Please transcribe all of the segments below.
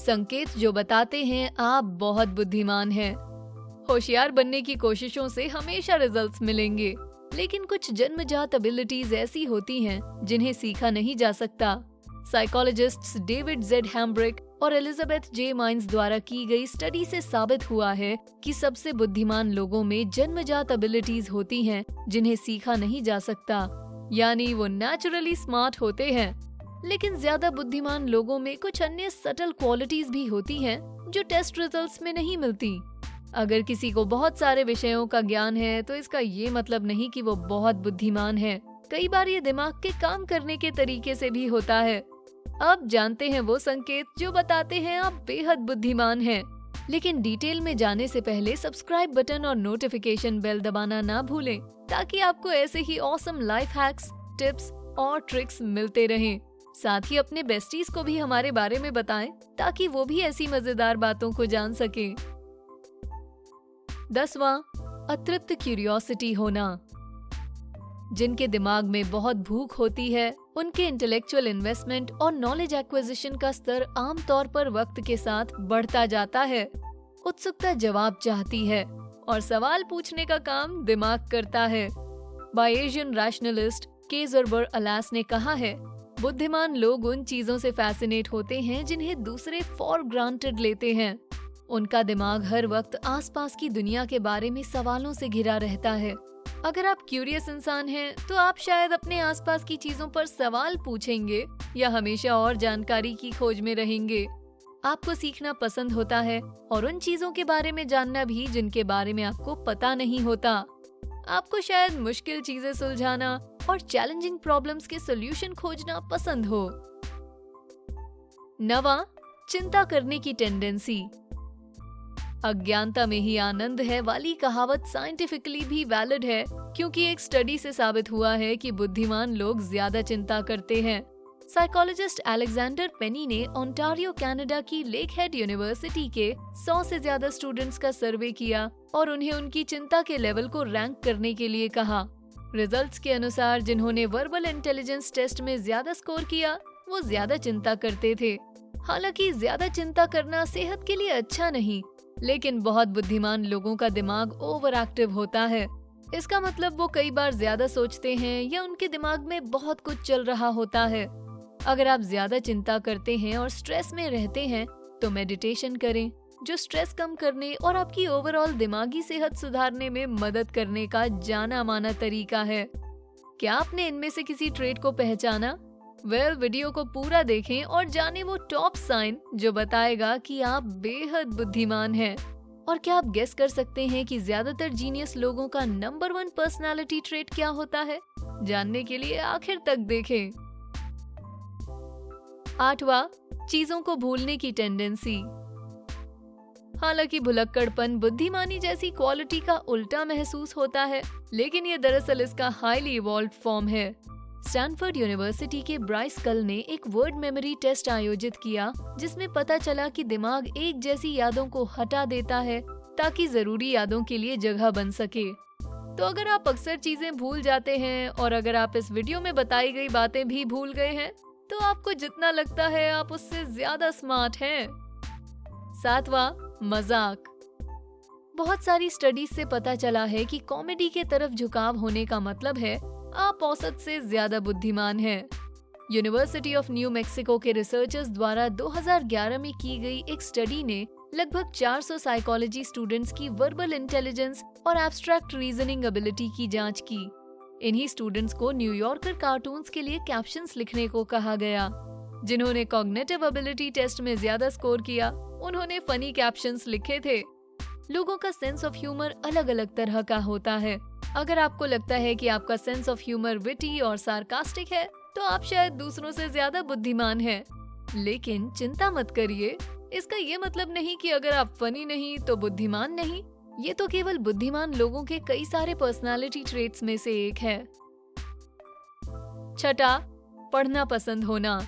संकेत जो बताते हैं आप बहुत बुद्धिमान हैं। होशियार बनने की कोशिशों से हमेशा रिजल्ट्स मिलेंगे, लेकिन कुछ जन्मजात एबिलिटीज ऐसी होती हैं जिन्हें सीखा नहीं जा सकता। साइकोलॉजिस्ट्स डेविड जेड हैम्ब्रिक और एलिजाबेथ जे माइन्स द्वारा की गई स्टडी से साबित हुआ है कि सबसे बुद्धिमान लोगों में जन्मजात एबिलिटीज होती हैं जिन्हें सीखा नहीं जा सकता, यानी वो नेचुरली स्मार्ट होते हैं। लेकिन ज्यादा बुद्धिमान लोगों में कुछ अन्य सटल क्वालिटीज भी होती हैं जो टेस्ट रिजल्ट्स में नहीं मिलती। अगर किसी को बहुत सारे विषयों का ज्ञान है तो इसका ये मतलब नहीं कि वो बहुत बुद्धिमान है। कई बार ये दिमाग के काम करने के तरीके से भी होता है। अब जानते हैं वो संकेत जो बताते हैं आप बेहद बुद्धिमान हैं। लेकिन डिटेल में जाने से पहले सब्सक्राइब बटन और नोटिफिकेशन बेल दबाना ना भूलें, ताकि आपको ऐसे ही ऑसम लाइफ हैक्स, टिप्स और ट्रिक्स मिलते रहें। साथ ही अपने बेस्टीज को भी हमारे बारे में बताएं, ताकि वो भी ऐसी मजेदार बातों को जान सकें। 10वां, अतृप्त क्यूरियोसिटी होना। जिनके दिमाग में बहुत भूख होती है, उनके इंटेलेक्चुअल इन्वेस्टमेंट और नॉलेज एक्विजिशन का स्तर आमतौर पर वक्त के साथ बढ़ता जाता है। उत्सुकता जवाब चाहती है और सवाल पूछने का काम दिमाग करता है। बायेजियन रैशनलिस्ट के ज़रबर अलास ने कहा है, बुद्धिमान लोग उन चीजों से फैसिनेट होते हैं जिन्हें दूसरे फॉर ग्रांटेड लेते हैं। उनका दिमाग हर वक्त आसपास की दुनिया के बारे में सवालों से घिरा रहता है। अगर आप क्यूरियस इंसान हैं, तो आप शायद अपने आसपास की चीजों पर सवाल पूछेंगे या हमेशा और जानकारी की खोज में रहेंगे। आपको सीखना पसंद होता है और उन चीजों के बारे में जानना भी जिनके बारे में आपको पता नहीं होता। आपको शायद मुश्किल चीजें सुलझाना और चैलेंजिंग प्रॉब्लम्स के सॉल्यूशन खोजना पसंद हो। 9वां, चिंता करने की टेंडेंसी। अज्ञानता में ही आनंद है वाली कहावत साइंटिफिकली भी वैलिड है, क्योंकि एक स्टडी से साबित हुआ है कि बुद्धिमान लोग ज्यादा चिंता करते हैं। साइकोलॉजिस्ट अलेक्जेंडर पेनी ने ओंटारियो कनाडा की लेकहेड यूनिवर्सिटी के 100 से ज्यादा स्टूडेंट्स का सर्वे किया और उन्हें उनकी चिंता के लेवल को रैंक करने के लिए कहा। रिजल्ट्स के अनुसार जिन्होंने वर्बल इंटेलिजेंस टेस्ट में ज्यादा स्कोर किया, वो ज्यादा चिंता करते थे। हालांकि ज्यादा चिंता करना सेहत के लिए अच्छा नहीं, लेकिन बहुत बुद्धिमान लोगों का दिमाग ओवर एक्टिव होता है। इसका मतलब वो कई बार ज्यादा सोचते हैं या उनके दिमाग में बहुत कुछ चल रहा होता है। अगर आप ज्यादा चिंता करते हैं और स्ट्रेस में रहते हैं, तो मेडिटेशन करें, जो स्ट्रेस कम करने और आपकी ओवरऑल दिमागी सेहत सुधारने में मदद करने का जाना माना तरीका है। क्या आपने इनमें से किसी ट्रेट को पहचाना? वीडियो को पूरा देखें और जानें वो टॉप साइन जो बताएगा कि आप बेहद बुद्धिमान हैं। और क्या आप गेस कर सकते हैं कि ज्यादातर जीनियस लोगों का नंबर 1 पर्सनालिटी ट्रेट क्या होता है? जानने के लिए आखिर तक देखें। 8वां, चीजों को भूलने की टेंडेंसी। हालांकि भुलक्कड़पन बुद्धिमानी जैसी क्वालिटी का उल्टा महसूस होता है, लेकिन ये दरअसल इसका हाईली इवॉल्व्ड फॉर्म है। स्टैनफोर्ड यूनिवर्सिटी के ब्राइस कल ने एक वर्ड मेमोरी टेस्ट आयोजित किया, जिसमें पता चला कि दिमाग एक जैसी यादों को हटा देता है ताकि जरूरी यादों के लिए जगह बन सके। तो अगर आप अक्सर चीजें भूल जाते हैं और अगर आप इस वीडियो में बताई गई बातें भी भूल गए हैं, तो आपको जितना लगता है आप उससे ज्यादा स्मार्ट हैं। 7वां, मजाक। बहुत सारी स्टडीज से पता चला है कि कॉमेडी के तरफ झुकाव होने का मतलब है आप औसत से ज्यादा बुद्धिमान हैं। यूनिवर्सिटी ऑफ न्यू मैक्सिको के रिसर्चर्स द्वारा 2011 में की गई एक स्टडी ने लगभग 400 साइकोलॉजी स्टूडेंट्स की वर्बल इंटेलिजेंस और एब्स्ट्रैक्ट रीजनिंग एबिलिटी की जांच की। इन्हीं स्टूडेंट्स को न्यूयॉर्कर कार्टून्स के लिए कैप्शंस लिखने को कहा गया। जिन्होंने कॉग्निटिव एबिलिटी टेस्ट में ज्यादा स्कोर किया, उन्होंने फनी कैप्शंस लिखे थे। लोगों का सेंस ऑफ ह्यूमर अलग अलग तरह का होता है। अगर आपको लगता है कि आपका सेंस ऑफ ह्यूमर विटी और सार्कास्टिक है, तो आप शायद दूसरों से ज्यादा बुद्धिमान हैं। लेकिन चिंता मत करिए, इसका ये मतलब नहीं कि अगर आप फनी नहीं तो बुद्धिमान नहीं। ये तो केवल बुद्धिमान लोगों के कई सारे पर्सनालिटी ट्रेट्स में से एक है। 6वां, पढ़ना पसंद होना।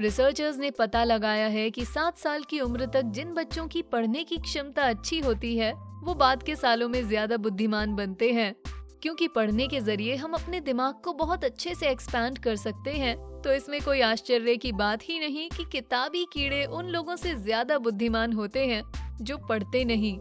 रिसर्चर्स ने पता लगाया है कि 7 साल की उम्र तक जिन बच्चों की पढ़ने की क्षमता अच्छी होती है, वो बाद के सालों में ज्यादा बुद्धिमान बनते हैं, क्योंकि पढ़ने के जरिए हम अपने दिमाग को बहुत अच्छे से एक्सपैंड कर सकते हैं। तो इसमें कोई आश्चर्य की बात ही नहीं कि किताबी कीड़े उन लोगों से ज्यादा बुद्धिमान होते हैं जो पढ़ते नहीं।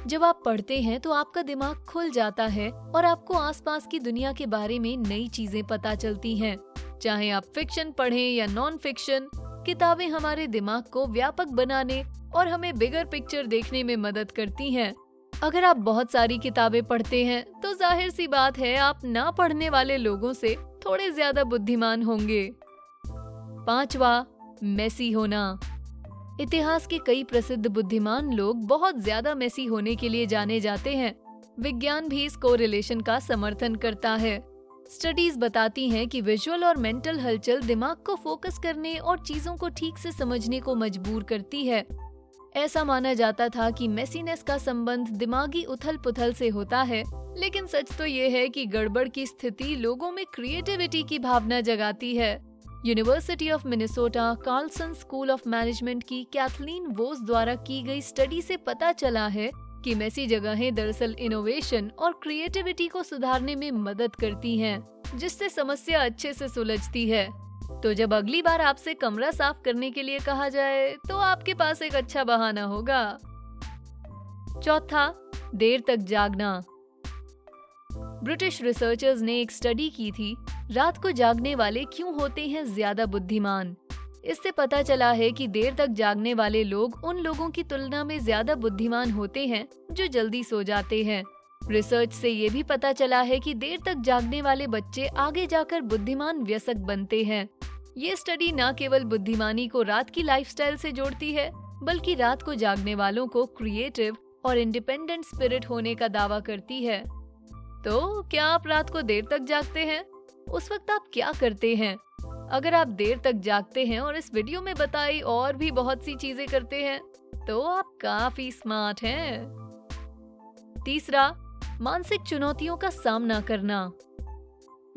जब आप पढ़ते हैं तो आपका दिमाग खुल जाता है और आपको आसपास की दुनिया के बारे में नई चीजें पता चलती हैं। चाहे आप फिक्शन पढ़ें या नॉन फिक्शन, किताबें हमारे दिमाग को व्यापक बनाने और हमें बिगर पिक्चर देखने में मदद करती हैं। अगर आप बहुत सारी किताबें पढ़ते हैं तो जाहिर सी बात है आप ना पढ़ने वाले लोगों से थोड़े ज्यादा बुद्धिमान होंगे। 5वां, मेसी होना। इतिहास के कई प्रसिद्ध बुद्धिमान लोग बहुत ज्यादा मेसी होने के लिए जाने जाते हैं। विज्ञान भी इस कोरिलेशन का समर्थन करता है। स्टडीज बताती हैं कि विजुअल और मेंटल हलचल दिमाग को फोकस करने और चीजों को ठीक से समझने को मजबूर करती है। ऐसा माना जाता था कि मेसीनेस का संबंध दिमागी उथल-पुथल से होता है, लेकिन सच तो ये है कि गड़बड़ की स्थिति लोगों में क्रिएटिविटी की भावना जगाती है। University of Minnesota Carlson School of Management की कैथलीन वोस द्वारा की गई स्टडी से पता चला है कि मेसी जगहें दरअसल इनोवेशन और क्रिएटिविटी को सुधारने में मदद करती हैं, जिससे समस्या अच्छे से सुलझती है। तो जब अगली बार आपसे कमरा साफ करने के लिए कहा जाए तो आपके पास एक अच्छा बहाना होगा। 4, देर तक जागना। ब्रिटिश रिसर्चर्स ने एक स्टडी की थी, रात को जागने वाले क्यों होते हैं ज्यादा बुद्धिमान। इससे पता चला है कि देर तक जागने वाले लोग उन लोगों की तुलना में ज्यादा बुद्धिमान होते हैं जो जल्दी सो जाते हैं। रिसर्च से ये भी पता चला है कि देर तक जागने वाले बच्चे आगे जाकर बुद्धिमान वयस्क बनते हैं। ये स्टडी न केवल बुद्धिमानी को रात की लाइफस्टाइल से जोड़ती है, बल्कि रात को जागने वालों को क्रिएटिव और इंडिपेंडेंट स्पिरिट होने का दावा करती है। तो क्या आप रात को देर तक जागते हैं? उस वक्त आप क्या करते हैं? अगर आप देर तक जागते हैं और इस वीडियो में बताई और भी बहुत सी चीजें करते हैं, तो आप काफी स्मार्ट हैं। 3, मानसिक चुनौतियों का सामना करना।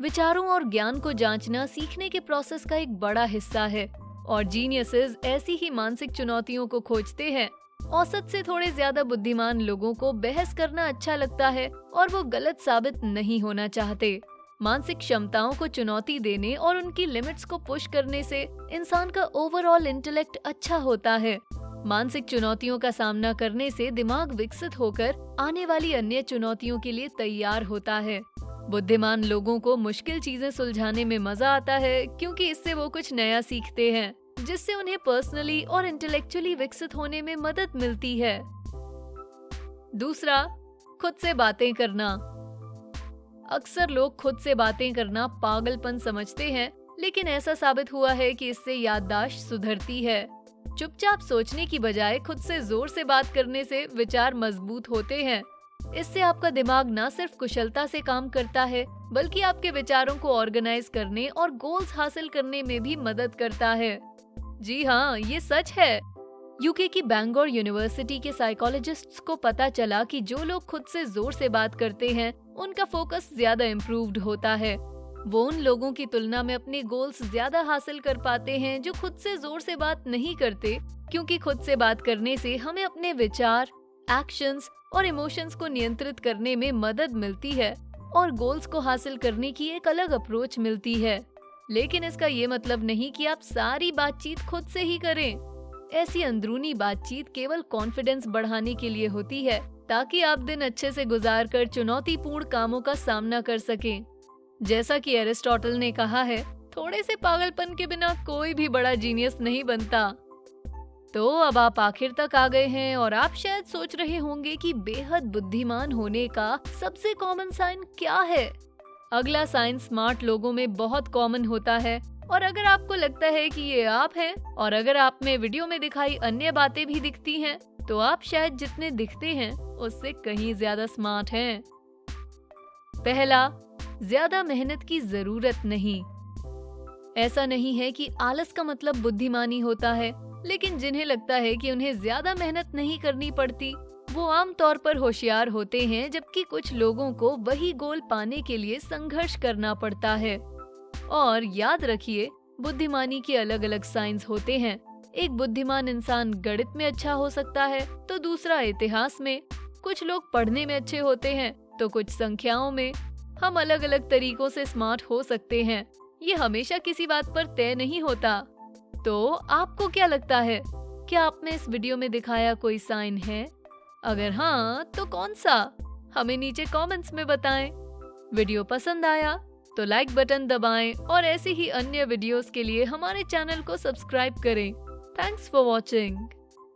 विचारों और ज्ञान को जांचना सीखने के प्रोसेस का एक बड़ा हिस्सा है और जीनियसेस ऐसी ही मानसिक चुनौतियों को खोजते हैं। औसत से थोड़े ज्यादा बुद्धिमान लोगों को बहस करना अच्छा लगता है और वो गलत साबित नहीं होना चाहते। मानसिक क्षमताओं को चुनौती देने और उनकी लिमिट्स को पुश करने से इंसान का ओवरऑल इंटेलेक्ट अच्छा होता है। मानसिक चुनौतियों का सामना करने से दिमाग विकसित होकर आने वाली अन्य चुनौतियों के लिए तैयार होता है। बुद्धिमान लोगों को मुश्किल चीजें सुलझाने में मजा आता है, क्योंकि इससे वो कुछ नया सीखते हैं, जिससे उन्हें पर्सनली और इंटेलेक्चुअली विकसित होने में मदद मिलती है। 2, खुद से बातें करना। अक्सर लोग खुद से बातें करना पागलपन समझते हैं, लेकिन ऐसा साबित हुआ है कि इससे याददाश्त सुधरती है। चुपचाप सोचने की बजाय खुद से जोर से बात करने से विचार मजबूत होते हैं। इससे आपका दिमाग न सिर्फ कुशलता से काम करता है, बल्कि आपके विचारों को ऑर्गेनाइज करने और गोल्स हासिल करने में भी मदद करता है। जी हाँ, ये सच है। यूके की बैंगलोर यूनिवर्सिटी के साइकोलॉजिस्ट्स को पता चला कि जो लोग खुद से जोर से बात करते हैं, उनका फोकस ज्यादा इम्प्रूव्ड होता है। वो उन लोगों की तुलना में अपने गोल्स ज्यादा हासिल कर पाते हैं जो खुद से जोर से बात नहीं करते, क्योंकि खुद से बात करने से हमें अपने विचार, एक्शंस और इमोशंस को नियंत्रित करने में मदद मिलती है और गोल्स को हासिल करने की एक अलग अप्रोच मिलती है। लेकिन इसका ये मतलब नहीं कि आप सारी बातचीत खुद से ही करें। ऐसी अंदरूनी बातचीत केवल कॉन्फिडेंस बढ़ाने के लिए होती है, ताकि आप दिन अच्छे से गुजारकर चुनौतीपूर्ण कामों का सामना कर सकें। जैसा कि एरिस्टोटल ने कहा है, थोड़े से पागलपन के बिना कोई भी बड़ा जीनियस नहीं बनता। तो अब आप आखिर तक आ गए हैं और आप शायद सोच रहे होंगे कि बेहद बुद्धिमान होने का सबसे कॉमन साइन क्या है। अगला साइन स्मार्ट लोगों में बहुत कॉमन होता है, और अगर आपको लगता है कि ये आप हैं और अगर आप में वीडियो में दिखाई अन्य बातें भी दिखती हैं, तो आप शायद जितने दिखते हैं उससे कहीं ज्यादा स्मार्ट हैं। 1, ज्यादा मेहनत की जरूरत नहीं। ऐसा नहीं है कि आलस का मतलब बुद्धिमानी होता है, लेकिन जिन्हें लगता है कि उन्हें ज्यादा मेहनत नहीं करनी पड़ती, वो आमतौर पर होशियार होते हैं, जबकि कुछ लोगों को वही गोल पाने के लिए संघर्ष करना पड़ता है। और याद रखिए, बुद्धिमानी के अलग अलग साइंस होते हैं। एक बुद्धिमान इंसान गणित में अच्छा हो सकता है, तो दूसरा इतिहास में। कुछ लोग पढ़ने में अच्छे होते हैं, तो कुछ संख्याओं में। हम अलग अलग तरीकों से स्मार्ट हो सकते हैं, ये हमेशा किसी बात पर तय नहीं होता। तो आपको क्या लगता है, क्या आप में इस वीडियो में दिखाया कोई साइन है? अगर हाँ, तो कौन सा? हमें नीचे कमेंट्स में बताएं। वीडियो पसंद आया तो लाइक बटन दबाएं और ऐसी ही अन्य वीडियोस के लिए हमारे चैनल को सब्सक्राइब करें। Thanks for watching.